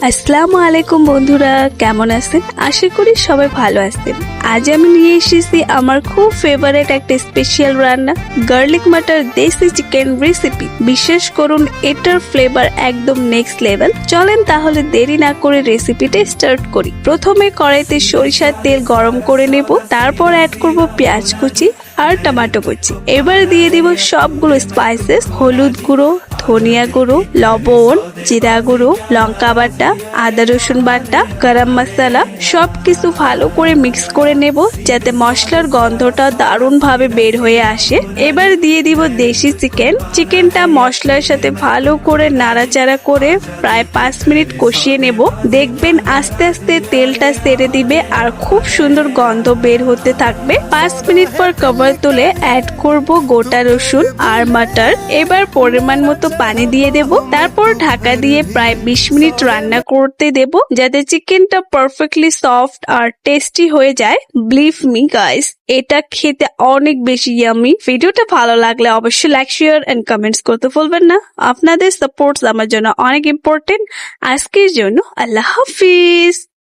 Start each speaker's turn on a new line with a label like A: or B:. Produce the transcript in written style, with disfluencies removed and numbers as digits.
A: আসসালামু আলাইকুম বন্ধুরা, কেমন আছেন? আশা করি সবাই ভালো আছেন। আজ আমি নিয়ে এসেছি আমার খুব ফেভারিট একটা স্পেশাল রান্না, গার্লিক মাটার দেশি চিকেন রেসিপি। বিশ্বাস করুন, এটার ফ্লেভার একদম নেক্সট লেভেল। চলেন তাহলে দেরি না করে রেসিপিটা স্টার্ট করি। প্রথমে কড়াইতে সরিষার তেল গরম করে নেব, তারপর অ্যাড করব পেঁয়াজ কুচি আর টমেটো কুচি। এবার দিয়ে দিব সবগুলো স্পাইসেস, হলুদ গুঁড়ো, ধনিয়া গুঁড়ো, লবণ, জিরা গুঁড়ো, লঙ্কা বাটা, আদা রসুন বাটা, গরম মশলা সবকিছু ভালো করে মিক্স করে নেব যাতে মশলার গন্ধটা দারুণ ভাবে বের হয়ে আসে। এবার দিয়ে দিব দেশি চিকেনটা মশলার সাথে ভালো করে নাড়াচাড়া করে প্রায় 5 মিনিট কষিয়ে নেব। দেখবেন আস্তে আস্তে তেলটা ছেড়ে দিবে আর খুব সুন্দর গন্ধ বের হতে থাকবে। 5 মিনিট পর কভার তুলে অ্যাড করব গোটা রসুন আর মাটার। এবার পরিমাণ মতো পানি দিয়ে দেব, তারপর ঢাকা দিয়ে প্রায় 20 মিনিট রান্না করতে দেব যাতে চিকেনটা পারফেক্টলি সফট আর টেস্টি হয়ে যায়। বিলিভ মি গাইস, এটা খেতে অনেক বেশি ইয়ামি। ভিডিওটা ভালো লাগলে অবশ্যই লাইক, শেয়ার এন্ড কমেন্টস করতে ভুলবেন না। আপনাদের সাপোর্ট আমার জন্য অনেক ইম্পর্টেন্ট। আজকের জন্য আল্লাহ হাফিজ।